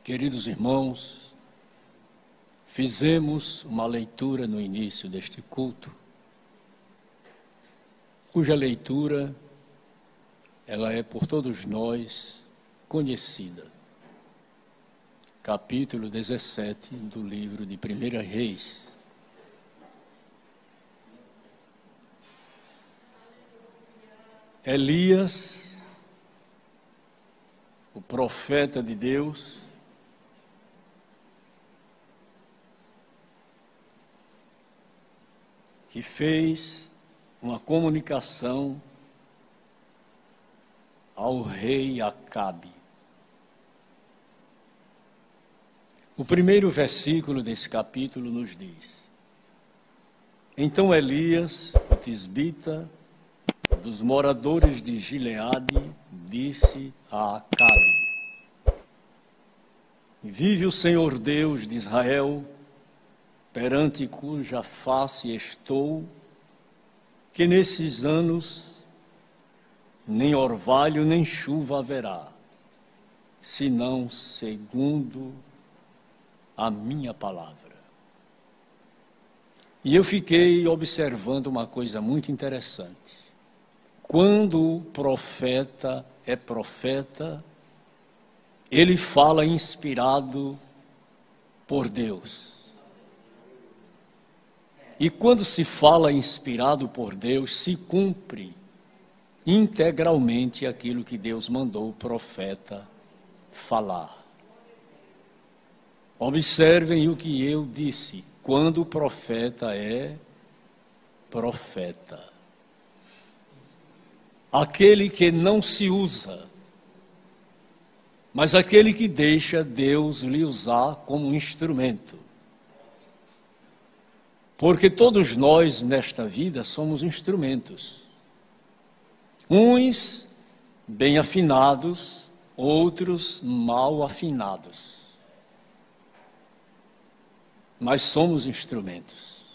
Queridos irmãos, fizemos uma leitura no início deste culto, cuja leitura ela é por todos nós conhecida. Capítulo 17 do livro de 1 Reis. Elias, o profeta de Deus, que fez uma comunicação ao rei Acabe. O primeiro versículo desse capítulo nos diz: Então Elias, o tisbita, dos moradores de Gileade, disse a Acabe: Vive o Senhor Deus de Israel, perante cuja face estou, que nesses anos nem orvalho nem chuva haverá, senão segundo a minha palavra. E eu fiquei observando uma coisa muito interessante. Quando o profeta é profeta, ele fala inspirado por Deus. E quando se fala inspirado por Deus, se cumpre integralmente aquilo que Deus mandou o profeta falar. Observem o que eu disse, quando o profeta é profeta. Aquele que não se usa, mas aquele que deixa Deus lhe usar como instrumento. Porque todos nós nesta vida somos instrumentos. Uns bem afinados, outros mal afinados. Mas somos instrumentos.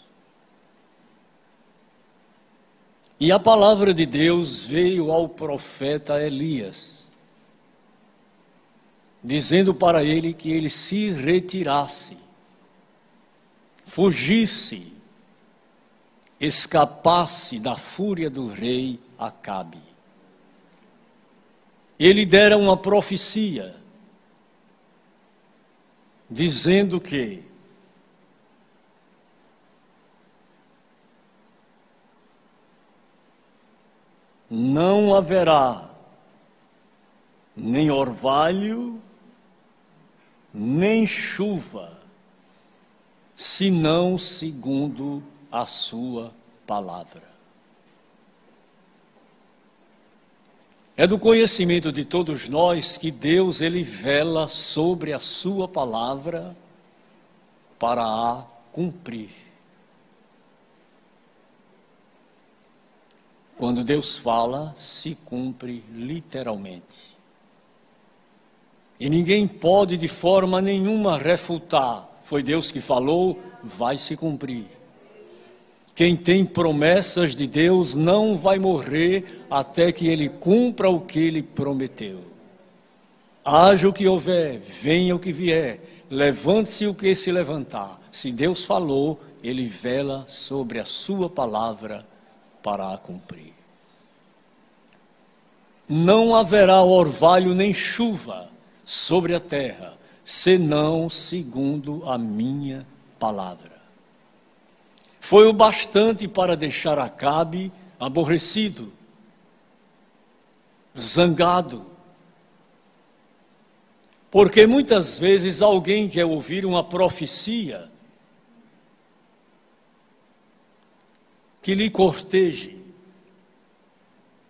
E a palavra de Deus veio ao profeta Elias, dizendo para ele que ele se retirasse, fugisse, escapasse da fúria do rei Acabe. Ele dera uma profecia, dizendo que não haverá nem orvalho, nem chuva, senão segundo a sua palavra. É do conhecimento de todos nós que Deus, ele vela sobre a sua palavra para a cumprir. Quando Deus fala, se cumpre literalmente. E ninguém pode de forma nenhuma refutar. Foi Deus que falou, vai se cumprir. Quem tem promessas de Deus não vai morrer até que ele cumpra o que ele prometeu. Haja o que houver, venha o que vier, levante-se o que se levantar. Se Deus falou, ele vela sobre a sua palavra para a cumprir. Não haverá orvalho nem chuva sobre a terra, senão segundo a minha palavra. Foi o bastante para deixar Acabe aborrecido, zangado. Porque muitas vezes alguém quer ouvir uma profecia que lhe corteje,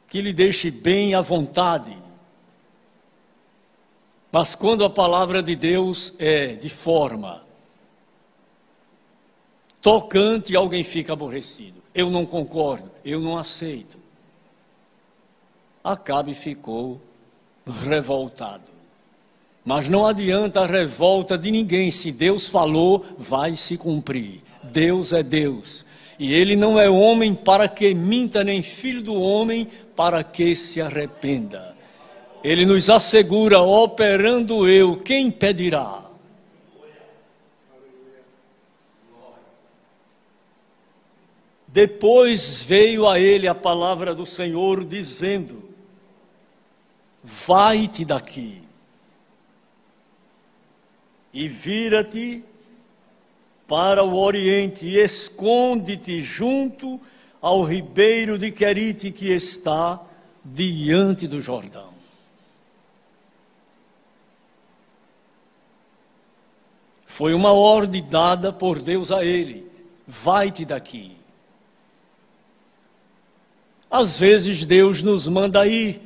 que lhe deixe bem à vontade. Mas quando a palavra de Deus é de forma tocante, alguém fica aborrecido. Eu não concordo, eu não aceito. Acabe ficou revoltado. Mas não adianta a revolta de ninguém. Se Deus falou, vai se cumprir. Deus é Deus. E ele não é homem para que minta, nem filho do homem para que se arrependa. Ele nos assegura, operando eu, quem impedirá? Depois veio a ele a palavra do Senhor dizendo: vai-te daqui e vira-te para o oriente e esconde-te junto ao ribeiro de Querite que está diante do Jordão. Foi uma ordem dada por Deus a ele: vai-te daqui. Às vezes Deus nos manda ir,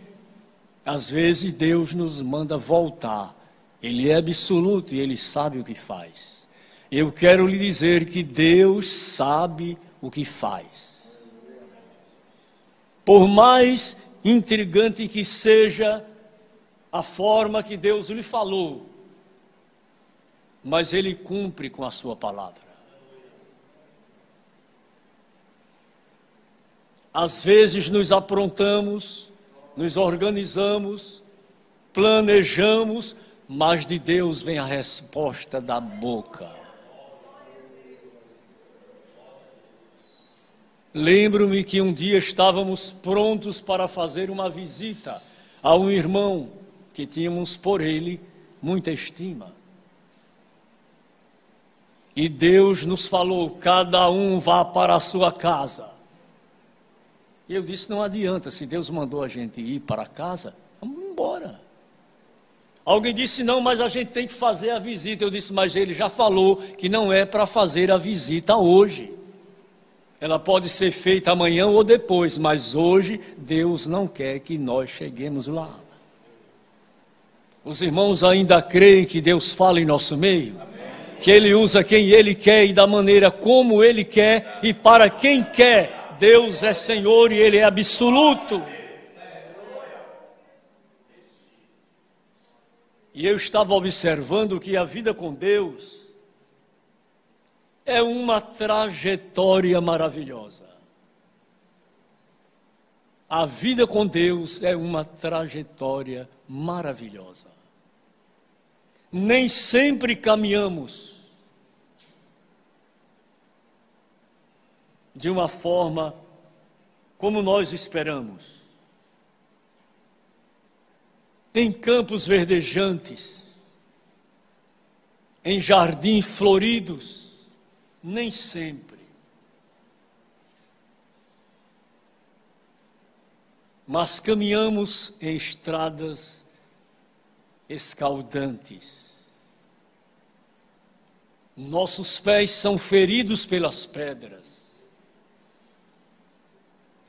às vezes Deus nos manda voltar. Ele é absoluto e Ele sabe o que faz. Eu quero lhe dizer que Deus sabe o que faz. Por mais intrigante que seja a forma que Deus lhe falou, mas Ele cumpre com a sua palavra. Às vezes nos aprontamos, nos organizamos, planejamos, mas de Deus vem a resposta da boca. Lembro-me que um dia estávamos prontos para fazer uma visita a um irmão que tínhamos por ele muita estima. E Deus nos falou: cada um vá para a sua casa. E eu disse: não adianta, se Deus mandou a gente ir para casa, vamos embora. Alguém disse: não, mas a gente tem que fazer a visita. Eu disse: mas Ele já falou que não é para fazer a visita hoje. Ela pode ser feita amanhã ou depois, mas hoje Deus não quer que nós cheguemos lá. Os irmãos ainda creem que Deus fala em nosso meio? Amém. Que Ele usa quem Ele quer e da maneira como Ele quer e para quem quer. Deus é Senhor e Ele é absoluto. E eu estava observando que a vida com Deus é uma trajetória maravilhosa. A vida com Deus é uma trajetória maravilhosa. Nem sempre caminhamos de uma forma como nós esperamos. Em campos verdejantes, em jardins floridos, nem sempre. Mas caminhamos em estradas escaldantes. Nossos pés são feridos pelas pedras,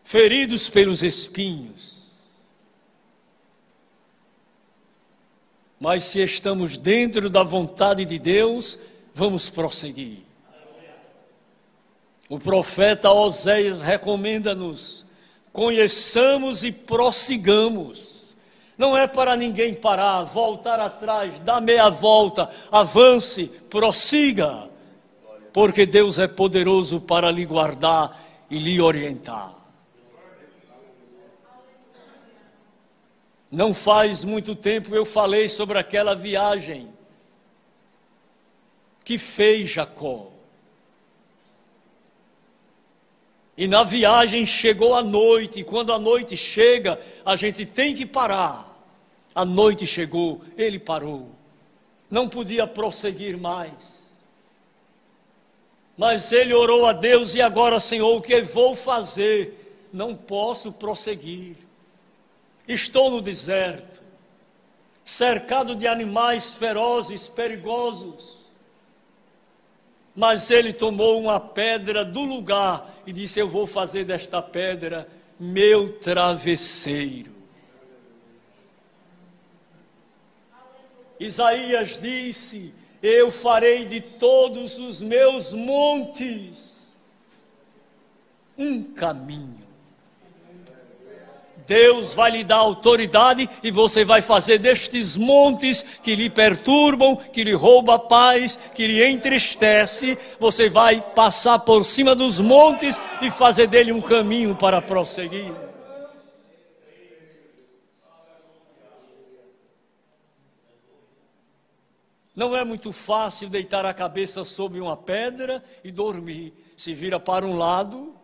feridos pelos espinhos. Mas se estamos dentro da vontade de Deus, vamos prosseguir. O profeta Oséias recomenda-nos: conheçamos e prossigamos. Não é para ninguém parar, voltar atrás, dar meia volta, avance, prossiga, porque Deus é poderoso para lhe guardar e lhe orientar. Não faz muito tempo eu falei sobre aquela viagem que fez Jacó. E na viagem chegou a noite, e quando a noite chega, a gente tem que parar. A noite chegou, ele parou. Não podia prosseguir mais. Mas ele orou a Deus: e agora, Senhor, o que vou fazer? Não posso prosseguir. Estou no deserto, cercado de animais ferozes, perigosos. Mas ele tomou uma pedra do lugar e disse: eu vou fazer desta pedra meu travesseiro. Isaías disse: eu farei de todos os meus montes um caminho. Deus vai lhe dar autoridade e você vai fazer destes montes que lhe perturbam, que lhe roubam a paz, que lhe entristece, você vai passar por cima dos montes e fazer dele um caminho para prosseguir. Não é muito fácil deitar a cabeça sobre uma pedra e dormir. Se vira para um lado,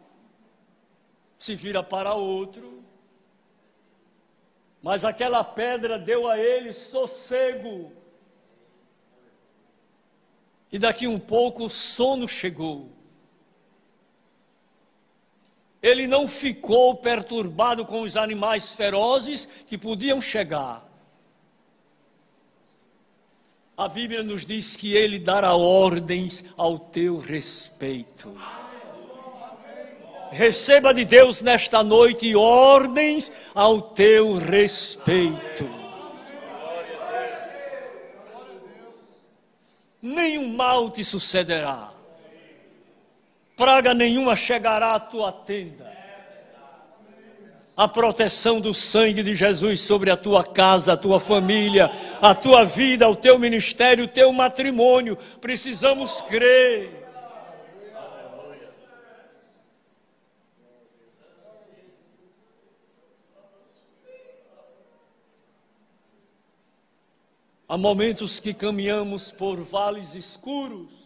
se vira para outro. Mas aquela pedra deu a ele sossego. E daqui um pouco o sono chegou. Ele não ficou perturbado com os animais ferozes que podiam chegar. A Bíblia nos diz que ele dará ordens ao teu respeito. Receba de Deus nesta noite ordens ao teu respeito. Nenhum mal te sucederá. Praga nenhuma chegará à tua tenda. A proteção do sangue de Jesus sobre a tua casa, a tua família, a tua vida, o teu ministério, o teu matrimônio. Precisamos crer. Há momentos que caminhamos por vales escuros.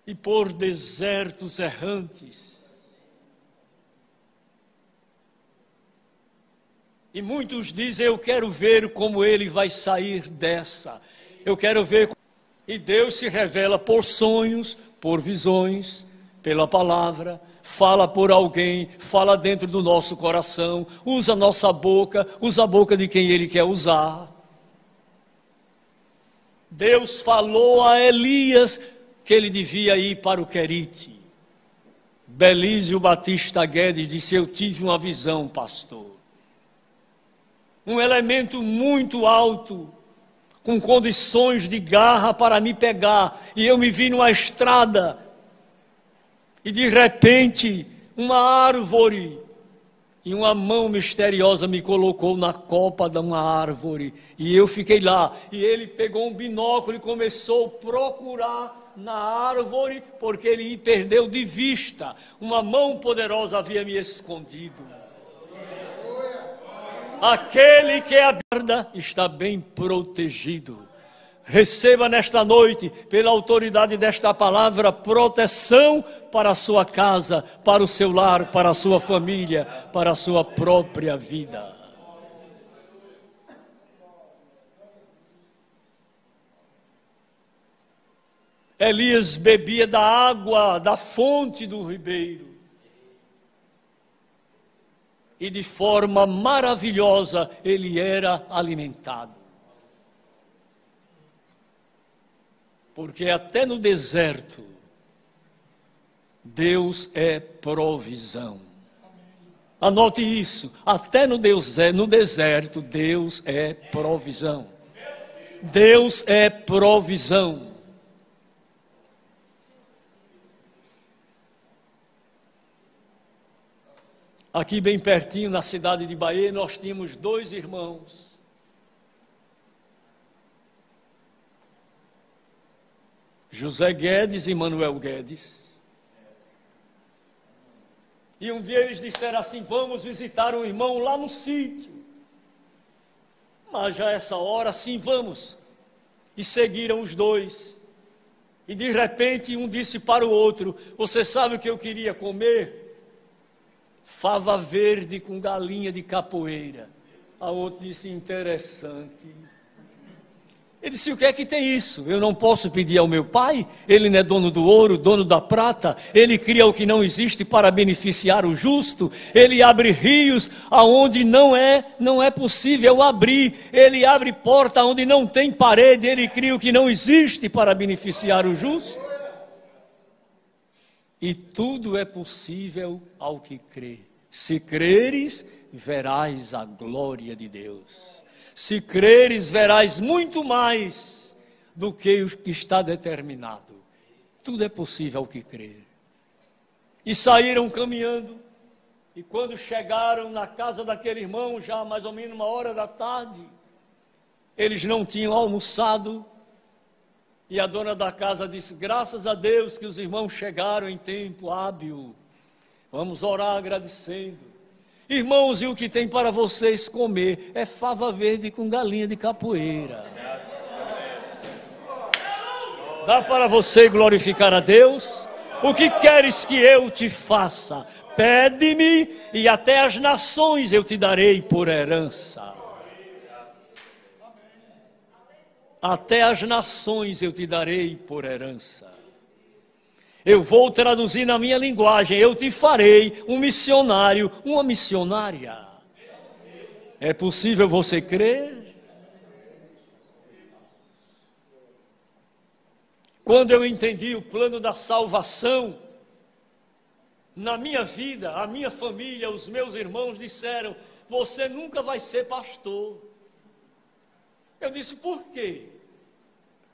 E por desertos errantes. E muitos dizem, eu quero ver como ele vai sair dessa. Eu quero ver. E Deus se revela por sonhos, por visões, pela palavra. Fala por alguém, fala dentro do nosso coração. Usa a nossa boca, usa a boca de quem ele quer usar. Deus falou a Elias que ele devia ir para o Querite. Belísio Batista Guedes disse, eu tive uma visão, pastor. Um elemento muito alto, com condições de garra para me pegar. E eu me vi numa estrada. E de repente, uma árvore e uma mão misteriosa me colocou na copa de uma árvore. E eu fiquei lá. E ele pegou um binóculo e começou a procurar na árvore, porque ele me perdeu de vista. Uma mão poderosa havia me escondido. Aquele que é a guarda está bem protegido. Receba nesta noite, pela autoridade desta palavra, proteção para a sua casa, para o seu lar, para a sua família, para a sua própria vida. Elias bebia da água, da fonte do ribeiro. E de forma maravilhosa ele era alimentado. Porque até no deserto, Deus é provisão. Anote isso, até no deserto, Deus é provisão. Deus é provisão. Aqui bem pertinho, na cidade de Bahia, nós tínhamos 2 irmãos. José Guedes e Manuel Guedes. E um dia eles disseram assim, vamos visitar um irmão lá no sítio. Mas já essa hora, sim, vamos. E seguiram os 2. E de repente um disse para o outro, você sabe o que eu queria comer? Fava verde com galinha de capoeira. A outra disse, interessante. Ele disse, o que é que tem isso? Eu não posso pedir ao meu pai? Ele não é dono do ouro, dono da prata? Ele cria o que não existe para beneficiar o justo? Ele abre rios aonde não é possível abrir. Ele abre porta onde não tem parede. Ele cria o que não existe para beneficiar o justo? E tudo é possível ao que crê. Se creres, verás a glória de Deus. Se creres, verás muito mais do que o que está determinado. Tudo é possível ao que crer. E saíram caminhando. E quando chegaram na casa daquele irmão, já mais ou menos 1h da tarde, eles não tinham almoçado. E a dona da casa disse, graças a Deus que os irmãos chegaram em tempo hábil. Vamos orar agradecendo. Irmãos, e o que tem para vocês comer é fava verde com galinha de capoeira. Dá para você glorificar a Deus? O que queres que eu te faça? Pede-me e até as nações eu te darei por herança. Até as nações eu te darei por herança. Eu vou traduzir na minha linguagem, eu te farei um missionário, uma missionária. É possível você crer? Quando eu entendi o plano da salvação, na minha vida, a minha família, os meus irmãos disseram, você nunca vai ser pastor. Eu disse, por quê?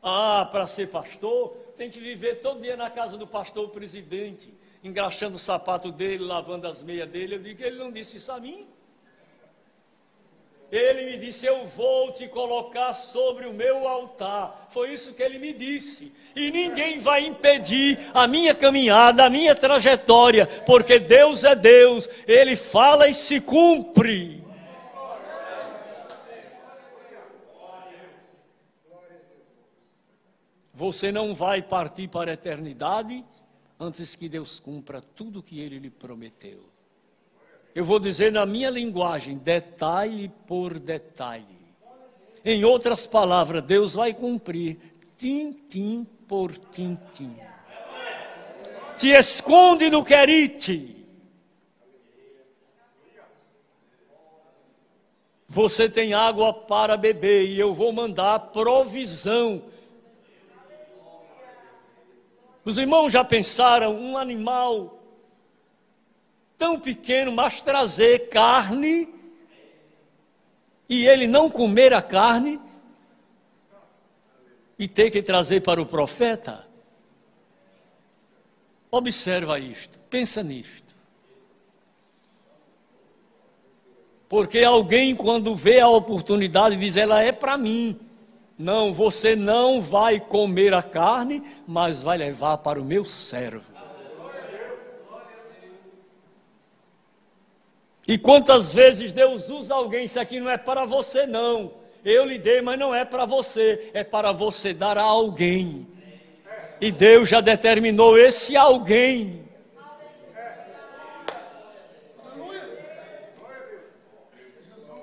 Para ser pastor, tem que viver todo dia na casa do pastor presidente, engraxando o sapato dele, lavando as meias dele. Eu digo, ele não disse isso a mim. Ele me disse, eu vou te colocar sobre o meu altar. Foi isso que ele me disse. E ninguém vai impedir a minha caminhada, a minha trajetória, porque Deus é Deus, Ele fala e se cumpre. Você não vai partir para a eternidade antes que Deus cumpra tudo o que Ele lhe prometeu. Eu vou dizer na minha linguagem, detalhe por detalhe. Em outras palavras, Deus vai cumprir tintim por tintim. Te esconde no querite. Você tem água para beber e eu vou mandar provisão. Os irmãos já pensaram, um animal tão pequeno, mas trazer carne, e ele não comer a carne, e ter que trazer para o profeta? Observa isto, pensa nisto. Porque alguém, quando vê a oportunidade, diz, ela é para mim. Não, você não vai comer a carne, mas vai levar para o meu servo. E quantas vezes Deus usa alguém, isso aqui não é para você não. Eu lhe dei, mas não é para você, é para você dar a alguém. E Deus já determinou esse alguém.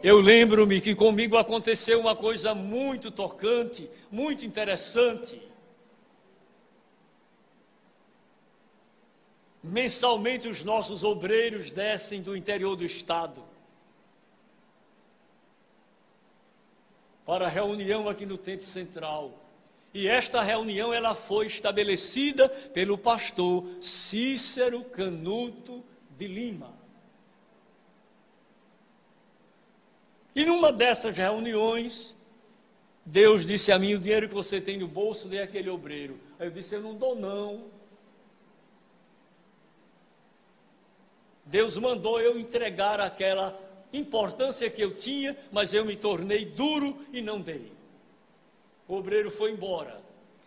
Eu lembro-me que comigo aconteceu uma coisa muito tocante, muito interessante. Mensalmente os nossos obreiros descem do interior do estado para a reunião aqui no Templo Central. E esta reunião ela foi estabelecida pelo pastor Cícero Canuto de Lima. E numa dessas reuniões, Deus disse a mim, o dinheiro que você tem no bolso, dê àquele obreiro. Aí eu disse, eu não dou não. Deus mandou eu entregar aquela importância que eu tinha, mas eu me tornei duro e não dei. O obreiro foi embora.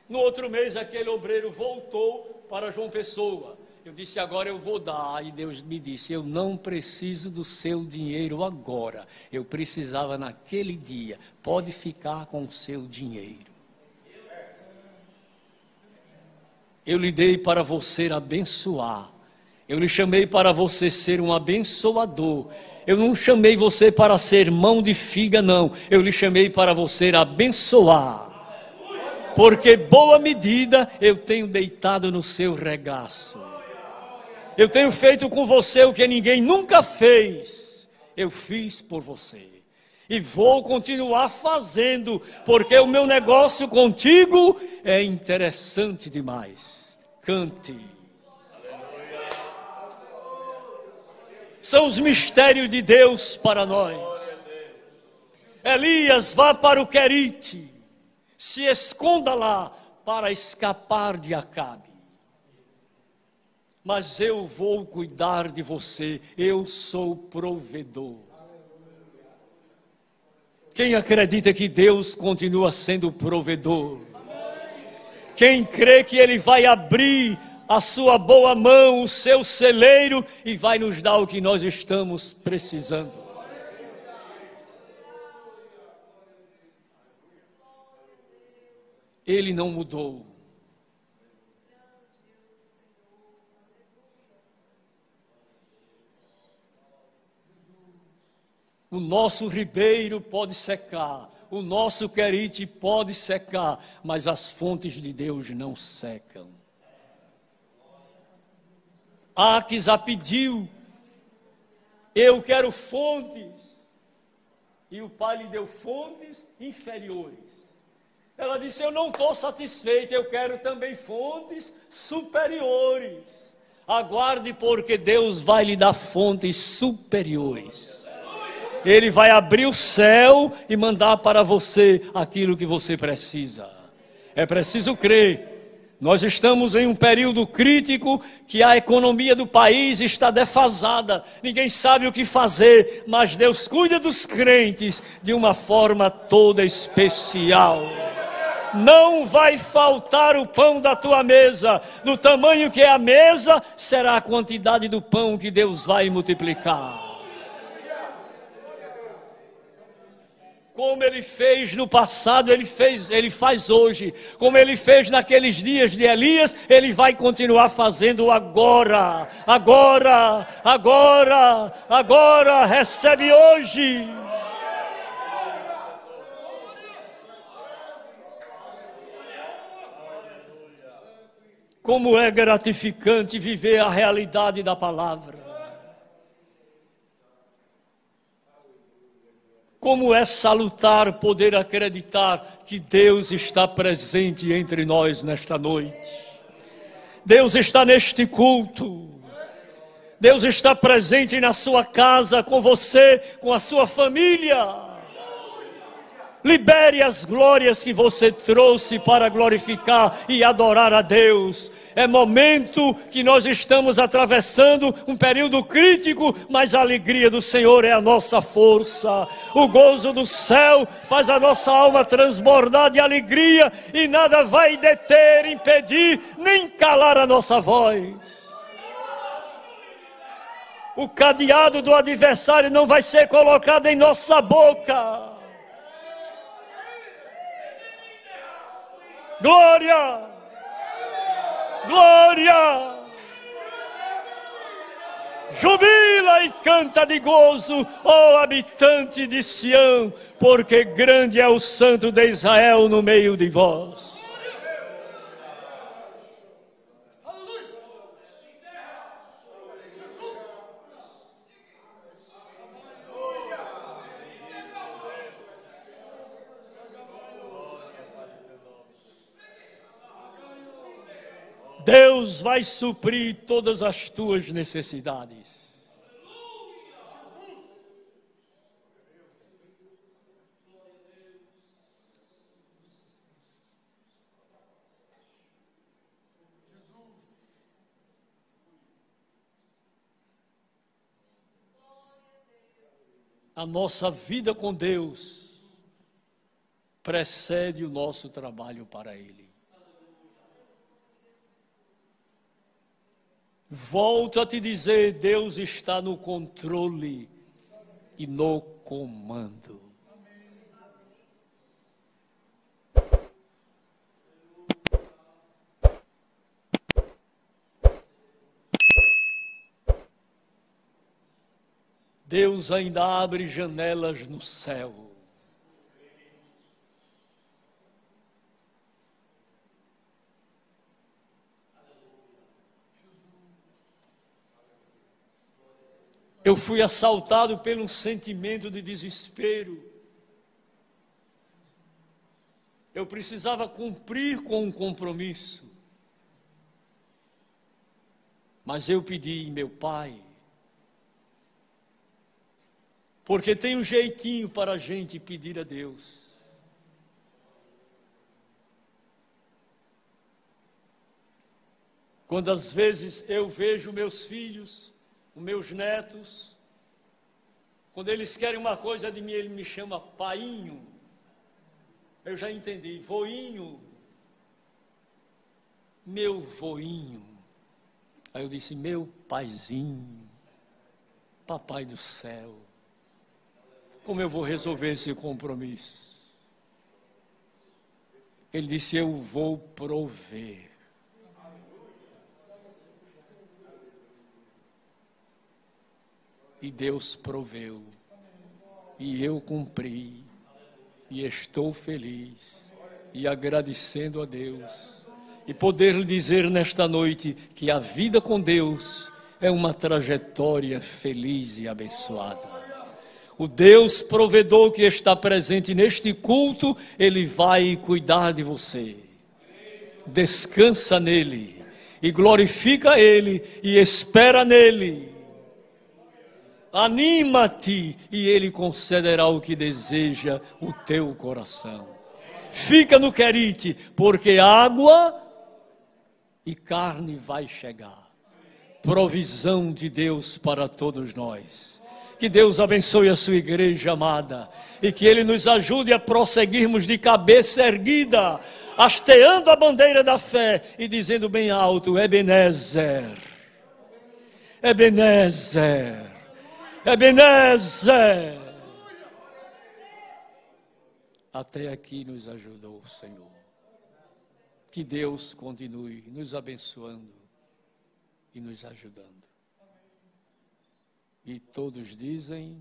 No outro mês, aquele obreiro voltou para João Pessoa. Eu disse, agora eu vou dar. E Deus me disse, eu não preciso do seu dinheiro agora. Eu precisava naquele dia. Pode ficar com o seu dinheiro. Eu lhe dei para você abençoar. Eu lhe chamei para você ser um abençoador. Eu não chamei você para ser mão de figa, não. Eu lhe chamei para você abençoar. Porque boa medida eu tenho deitado no seu regaço. Eu tenho feito com você o que ninguém nunca fez. Eu fiz por você. E vou continuar fazendo, porque o meu negócio contigo é interessante demais. Cante. São os mistérios de Deus para nós. Elias, vá para o Querite, se esconda lá para escapar de Acabe. Mas eu vou cuidar de você, eu sou provedor. Quem acredita que Deus continua sendo provedor? Quem crê que Ele vai abrir a sua boa mão, o seu celeiro, e vai nos dar o que nós estamos precisando. Ele não mudou. O nosso ribeiro pode secar, o nosso querite pode secar, mas as fontes de Deus não secam. Aquisa pediu, eu quero fontes, e o pai lhe deu fontes inferiores. Ela disse, eu não estou satisfeita, eu quero também fontes superiores. Aguarde, porque Deus vai lhe dar fontes superiores. Ele vai abrir o céu e mandar para você aquilo que você precisa. É preciso crer. Nós estamos em um período crítico que a economia do país está defasada. Ninguém sabe o que fazer, mas Deus cuida dos crentes de uma forma toda especial. Não vai faltar o pão da tua mesa. Do tamanho que é a mesa, será a quantidade do pão que Deus vai multiplicar. Como Ele fez no passado, Ele faz hoje. Como Ele fez naqueles dias de Elias, Ele vai continuar fazendo agora. Agora, agora, agora, recebe hoje. Como é gratificante viver a realidade da palavra. Como é salutar poder acreditar que Deus está presente entre nós nesta noite. Deus está neste culto. Deus está presente na sua casa, com você, com a sua família. Libere as glórias que você trouxe para glorificar e adorar a Deus. É momento que nós estamos atravessando um período crítico, mas a alegria do Senhor é a nossa força. O gozo do céu faz a nossa alma transbordar de alegria e nada vai deter, impedir, nem calar a nossa voz. O cadeado do adversário não vai ser colocado em nossa boca. Glória! Glória! Jubila e canta de gozo, ó habitante de Sião, porque grande é o Santo de Israel no meio de vós. Deus vai suprir todas as tuas necessidades. A nossa vida com Deus precede o nosso trabalho para Ele. Volto a te dizer, Deus está no controle e no comando. Deus ainda abre janelas no céu. Eu fui assaltado pelo sentimento de desespero. Eu precisava cumprir com um compromisso. Mas eu pedi, meu Pai, porque tem um jeitinho para a gente pedir a Deus. Quando às vezes eu vejo meus filhos, os meus netos, quando eles querem uma coisa de mim, ele me chama painho. Eu já entendi, voinho, meu voinho. Aí eu disse: meu paizinho, papai do céu, como eu vou resolver esse compromisso? Ele disse: eu vou prover. E Deus proveu, e eu cumpri, e estou feliz, e agradecendo a Deus, e poder lhe dizer nesta noite que a vida com Deus é uma trajetória feliz e abençoada. O Deus provedor que está presente neste culto, Ele vai cuidar de você. Descansa nele, e glorifica Ele, e espera nele. Anima-te e Ele concederá o que deseja o teu coração. Fica no Querite, porque água e carne vai chegar. Provisão de Deus para todos nós. Que Deus abençoe a sua igreja amada e que Ele nos ajude a prosseguirmos de cabeça erguida, hasteando a bandeira da fé e dizendo bem alto: Ebenezer, Ebenezer, Ebenezer. Até aqui nos ajudou o Senhor. Que Deus continue nos abençoando e nos ajudando. E todos dizem...